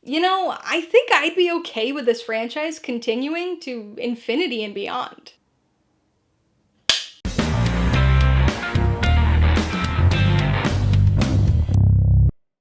I think I'd be okay with this franchise continuing to infinity and beyond.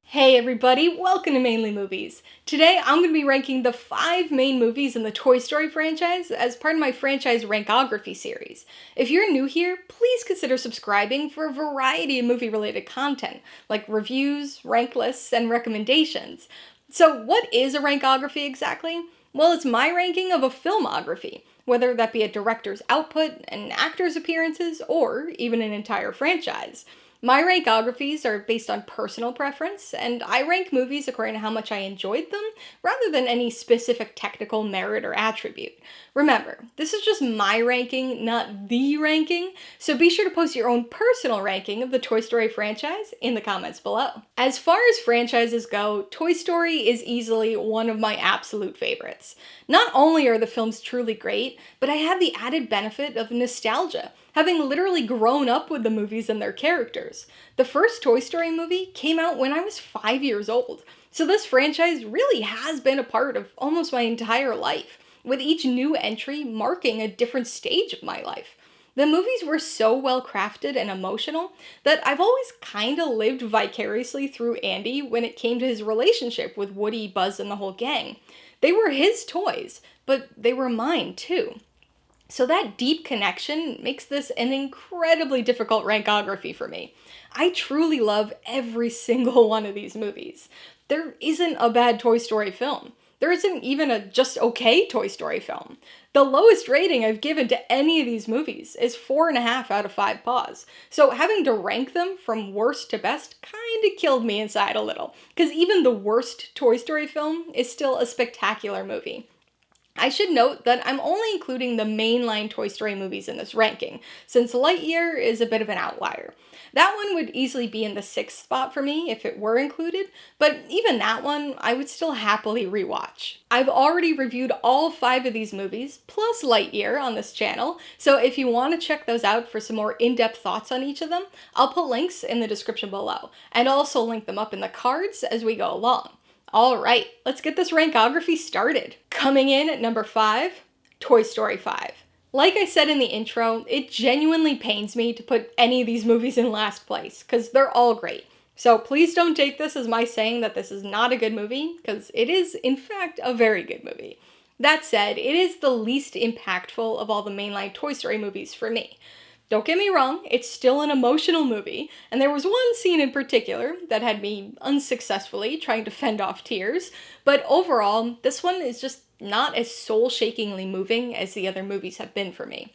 Hey everybody, welcome to Mainly Movies. Today I'm going to be ranking the 5 main movies in the Toy Story franchise as part of my franchise Rankography series. If you're new here, please consider subscribing for a variety of movie-related content, like reviews, rank lists, and recommendations. So what is a rankography exactly? Well, it's my ranking of a filmography, whether that be a director's output, an actor's appearances, or even an entire franchise. My rankographies are based on personal preference, and I rank movies according to how much I enjoyed them, rather than any specific technical merit or attribute. Remember, this is just my ranking, not the ranking, so be sure to post your own personal ranking of the Toy Story franchise in the comments below. As far as franchises go, Toy Story is easily one of my absolute favorites. Not only are the films truly great, but I have the added benefit of nostalgia, having literally grown up with the movies and their characters. The first Toy Story movie came out when I was 5 years old, so this franchise really has been a part of almost my entire life, with each new entry marking a different stage of my life. The movies were so well crafted and emotional that I've always kinda lived vicariously through Andy when it came to his relationship with Woody, Buzz, and the whole gang. They were his toys, but they were mine too. So that deep connection makes this an incredibly difficult rankography for me. I truly love every single one of these movies. There isn't a bad Toy Story film. There isn't even a just okay Toy Story film. The lowest rating I've given to any of these movies is 4.5 out of 5 paws. So having to rank them from worst to best kinda killed me inside a little, because even the worst Toy Story film is still a spectacular movie. I should note that I'm only including the mainline Toy Story movies in this ranking, since Lightyear is a bit of an outlier. That one would easily be in the 6th spot for me if it were included, but even that one I would still happily rewatch. I've already reviewed all 5 of these movies, plus Lightyear, on this channel, so if you want to check those out for some more in-depth thoughts on each of them, I'll put links in the description below, and also link them up in the cards as we go along. Alright, let's get this rankography started. Coming in at number 5, Toy Story 5. Like I said in the intro, it genuinely pains me to put any of these movies in last place, because they're all great. So please don't take this as my saying that this is not a good movie, because it is, in fact, a very good movie. That said, it is the least impactful of all the mainline Toy Story movies for me. Don't get me wrong, it's still an emotional movie, and there was one scene in particular that had me unsuccessfully trying to fend off tears, but overall, this one is just not as soul-shakingly moving as the other movies have been for me.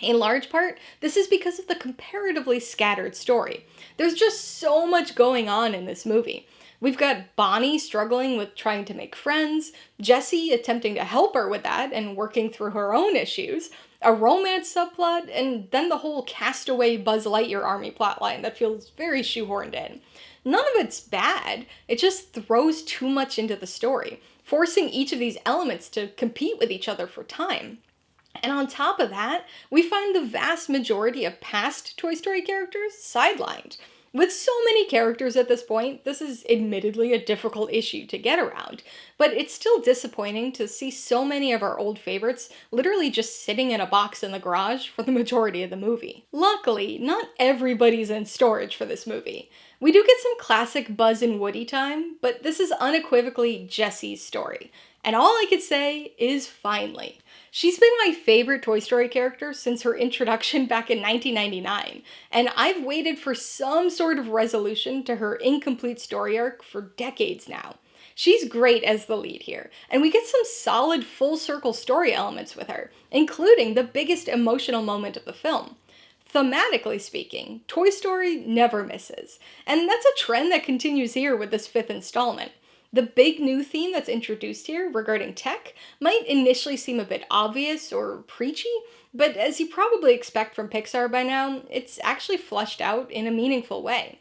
In large part, this is because of the comparatively scattered story. There's just so much going on in this movie. We've got Bonnie struggling with trying to make friends, Jessie attempting to help her with that and working through her own issues, a romance subplot, and then the whole castaway Buzz Lightyear army plotline that feels very shoehorned in. None of it's bad, it just throws too much into the story, forcing each of these elements to compete with each other for time. And on top of that, we find the vast majority of past Toy Story characters sidelined. With so many characters at this point, this is admittedly a difficult issue to get around, but it's still disappointing to see so many of our old favorites literally just sitting in a box in the garage for the majority of the movie. Luckily, not everybody's in storage for this movie. We do get some classic Buzz and Woody time, but this is unequivocally Jessie's story. And all I could say is finally. She's been my favorite Toy Story character since her introduction back in 1999, and I've waited for some sort of resolution to her incomplete story arc for decades now. She's great as the lead here, and we get some solid full-circle story elements with her, including the biggest emotional moment of the film. Thematically speaking, Toy Story never misses, and that's a trend that continues here with this 5th installment. The big new theme that's introduced here regarding tech might initially seem a bit obvious or preachy, but as you probably expect from Pixar by now, it's actually fleshed out in a meaningful way.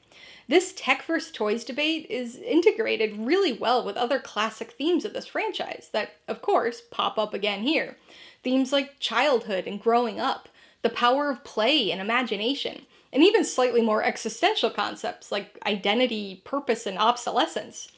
This tech versus toys debate is integrated really well with other classic themes of this franchise that, of course, pop up again here. Themes like childhood and growing up, the power of play and imagination, and even slightly more existential concepts like identity, purpose, and obsolescence.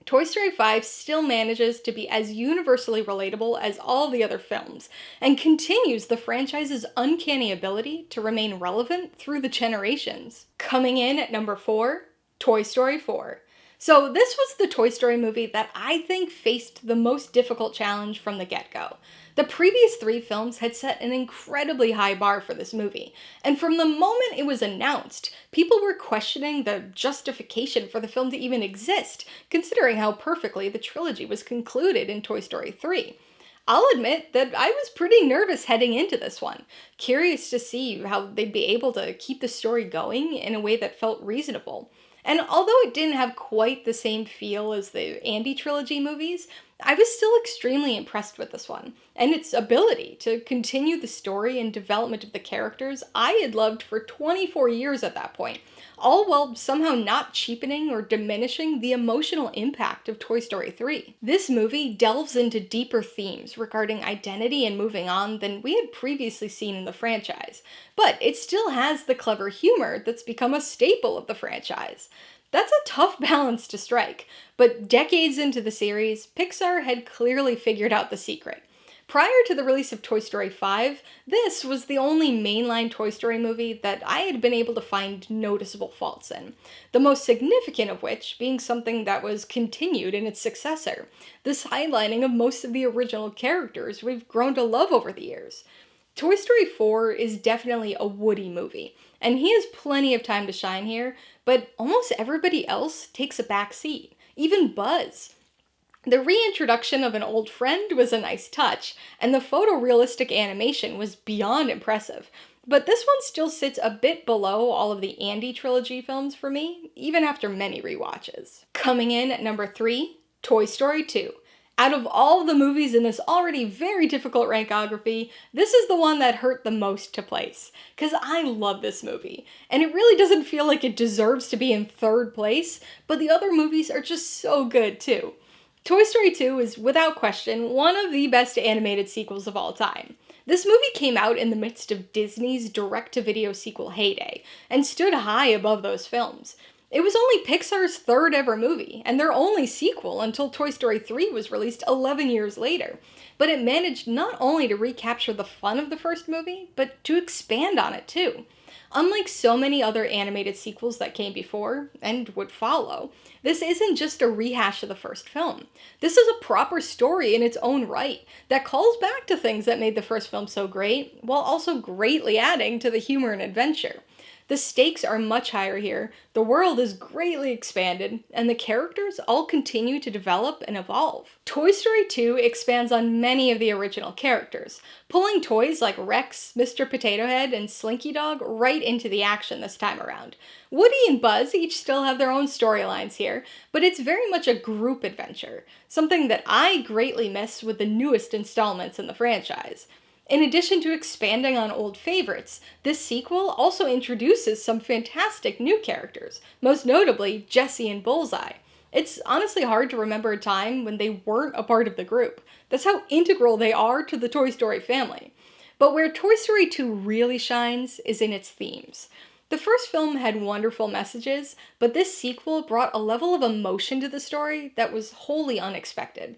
Toy Story 5 still manages to be as universally relatable as all the other films, and continues the franchise's uncanny ability to remain relevant through the generations. Coming in at number 4, Toy Story 4. So this was the Toy Story movie that I think faced the most difficult challenge from the get-go. The previous 3 films had set an incredibly high bar for this movie, and from the moment it was announced, people were questioning the justification for the film to even exist, considering how perfectly the trilogy was concluded in Toy Story 3. I'll admit that I was pretty nervous heading into this one, curious to see how they'd be able to keep the story going in a way that felt reasonable. And although it didn't have quite the same feel as the Andy trilogy movies, I was still extremely impressed with this one, and its ability to continue the story and development of the characters I had loved for 24 years at that point, all while somehow not cheapening or diminishing the emotional impact of Toy Story 3. This movie delves into deeper themes regarding identity and moving on than we had previously seen in the franchise, but it still has the clever humor that's become a staple of the franchise. That's a tough balance to strike, but decades into the series, Pixar had clearly figured out the secret. Prior to the release of Toy Story 5, this was the only mainline Toy Story movie that I had been able to find noticeable faults in, the most significant of which being something that was continued in its successor, the sidelining of most of the original characters we've grown to love over the years. Toy Story 4 is definitely a Woody movie, and he has plenty of time to shine here, but almost everybody else takes a back seat, even Buzz. The reintroduction of an old friend was a nice touch, and the photorealistic animation was beyond impressive, but this one still sits a bit below all of the Andy trilogy films for me, even after many rewatches. Coming in at number 3, Toy Story 2. Out of all the movies in this already very difficult rankography, this is the one that hurt the most to place, because I love this movie, and it really doesn't feel like it deserves to be in third place, but the other movies are just so good too. Toy Story 2 is, without question, one of the best animated sequels of all time. This movie came out in the midst of Disney's direct-to-video sequel heyday, and stood high above those films. It was only Pixar's third ever movie, and their only sequel until Toy Story 3 was released 11 years later. But it managed not only to recapture the fun of the first movie, but to expand on it too. Unlike so many other animated sequels that came before, and would follow, this isn't just a rehash of the first film. This is a proper story in its own right, that calls back to things that made the first film so great, while also greatly adding to the humor and adventure. The stakes are much higher here, the world is greatly expanded, and the characters all continue to develop and evolve. Toy Story 2 expands on many of the original characters, pulling toys like Rex, Mr. Potato Head, and Slinky Dog right into the action this time around. Woody and Buzz each still have their own storylines here, but it's very much a group adventure, something that I greatly miss with the newest installments in the franchise. In addition to expanding on old favorites, this sequel also introduces some fantastic new characters, most notably Jessie and Bullseye. It's honestly hard to remember a time when they weren't a part of the group. That's how integral they are to the Toy Story family. But where Toy Story 2 really shines is in its themes. The first film had wonderful messages, but this sequel brought a level of emotion to the story that was wholly unexpected.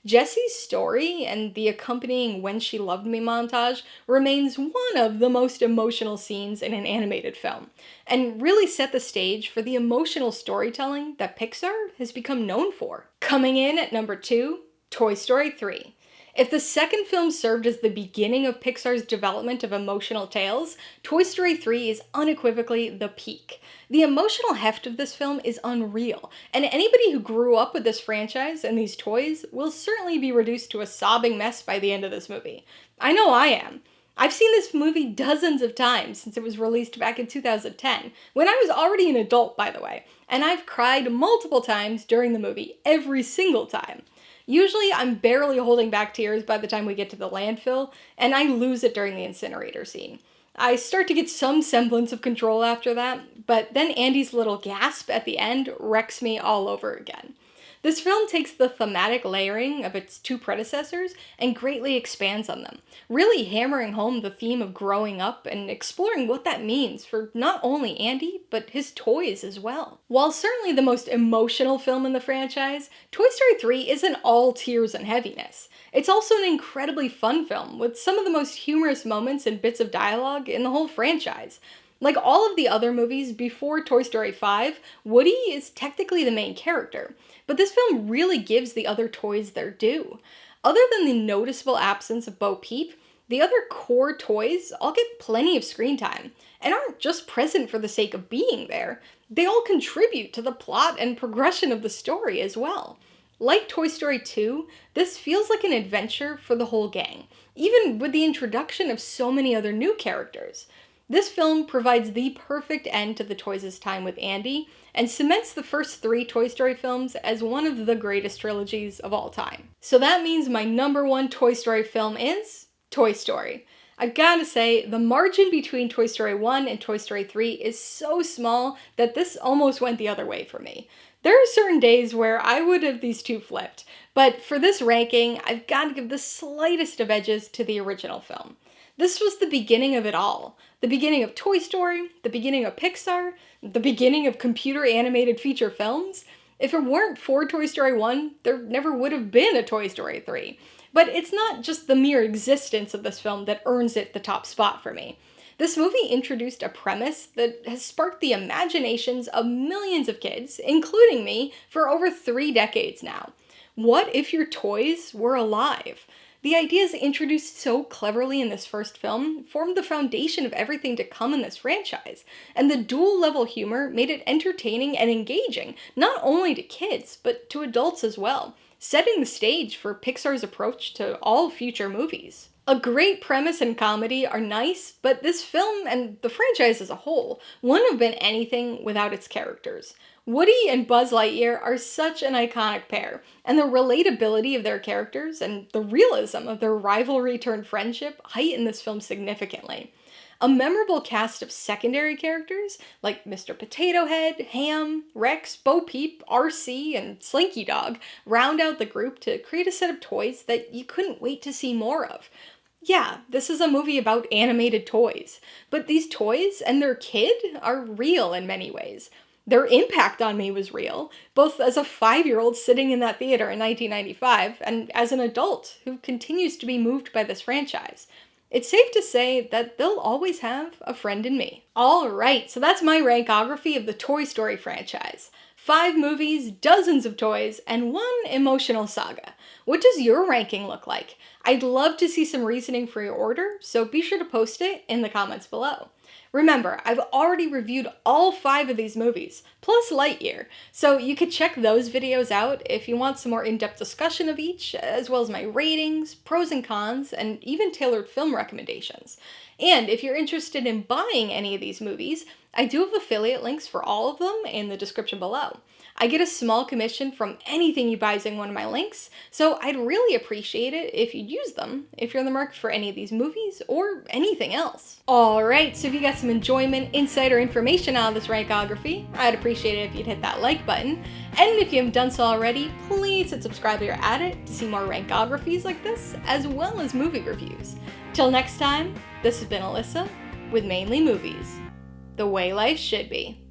Jessie's story and the accompanying When She Loved Me montage remains one of the most emotional scenes in an animated film, and really set the stage for the emotional storytelling that Pixar has become known for. Coming in at number 2, Toy Story 3. If the second film served as the beginning of Pixar's development of emotional tales, Toy Story 3 is unequivocally the peak. The emotional heft of this film is unreal, and anybody who grew up with this franchise and these toys will certainly be reduced to a sobbing mess by the end of this movie. I know I am. I've seen this movie dozens of times since it was released back in 2010, when I was already an adult, by the way, and I've cried multiple times during the movie, every single time. Usually I'm barely holding back tears by the time we get to the landfill, and I lose it during the incinerator scene. I start to get some semblance of control after that, but then Andy's little gasp at the end wrecks me all over again. This film takes the thematic layering of its two predecessors and greatly expands on them, really hammering home the theme of growing up and exploring what that means for not only Andy, but his toys as well. While certainly the most emotional film in the franchise, Toy Story 3 isn't all tears and heaviness. It's also an incredibly fun film with some of the most humorous moments and bits of dialogue in the whole franchise. Like all of the other movies before Toy Story 5, Woody is technically the main character, but this film really gives the other toys their due. Other than the noticeable absence of Bo Peep, the other core toys all get plenty of screen time, and aren't just present for the sake of being there. They all contribute to the plot and progression of the story as well. Like Toy Story 2, this feels like an adventure for the whole gang, even with the introduction of so many other new characters. This film provides the perfect end to the toys' time with Andy, and cements the first 3 Toy Story films as one of the greatest trilogies of all time. So that means my number 1 Toy Story film is Toy Story. I've gotta say, the margin between Toy Story 1 and Toy Story 3 is so small that this almost went the other way for me. There are certain days where I would have these two flipped, but for this ranking, I've gotta give the slightest of edges to the original film. This was the beginning of it all. The beginning of Toy Story, the beginning of Pixar, the beginning of computer animated feature films. If it weren't for Toy Story 1, there never would have been a Toy Story 3. But it's not just the mere existence of this film that earns it the top spot for me. This movie introduced a premise that has sparked the imaginations of millions of kids, including me, for over 3 decades now. What if your toys were alive? The ideas introduced so cleverly in this first film formed the foundation of everything to come in this franchise, and the dual-level humor made it entertaining and engaging, not only to kids, but to adults as well, setting the stage for Pixar's approach to all future movies. A great premise and comedy are nice, but this film, and the franchise as a whole, wouldn't have been anything without its characters. Woody and Buzz Lightyear are such an iconic pair, and the relatability of their characters and the realism of their rivalry turned friendship heighten this film significantly. A memorable cast of secondary characters, like Mr. Potato Head, Ham, Rex, Bo Peep, RC, and Slinky Dog, round out the group to create a set of toys that you couldn't wait to see more of. Yeah, this is a movie about animated toys, but these toys and their kid are real in many ways. Their impact on me was real, both as a 5-year-old sitting in that theater in 1995, and as an adult who continues to be moved by this franchise. It's safe to say that they'll always have a friend in me. Alright, so that's my rankography of the Toy Story franchise. 5 movies, dozens of toys, and 1 emotional saga. What does your ranking look like? I'd love to see some reasoning for your order, so be sure to post it in the comments below. Remember, I've already reviewed all 5 of these movies, plus Lightyear, so you could check those videos out if you want some more in-depth discussion of each, as well as my ratings, pros and cons, and even tailored film recommendations. And if you're interested in buying any of these movies, I do have affiliate links for all of them in the description below. I get a small commission from anything you buy using one of my links, so I'd really appreciate it if you'd use them if you're in the market for any of these movies or anything else. Alright, so if you got some enjoyment, insight, or information out of this rankography, I'd appreciate it if you'd hit that like button. And if you haven't done so already, please hit subscribe while you're at it to see more rankographies like this, as well as movie reviews. Till next time, this has been Alyssa with Mainly Movies, the way life should be.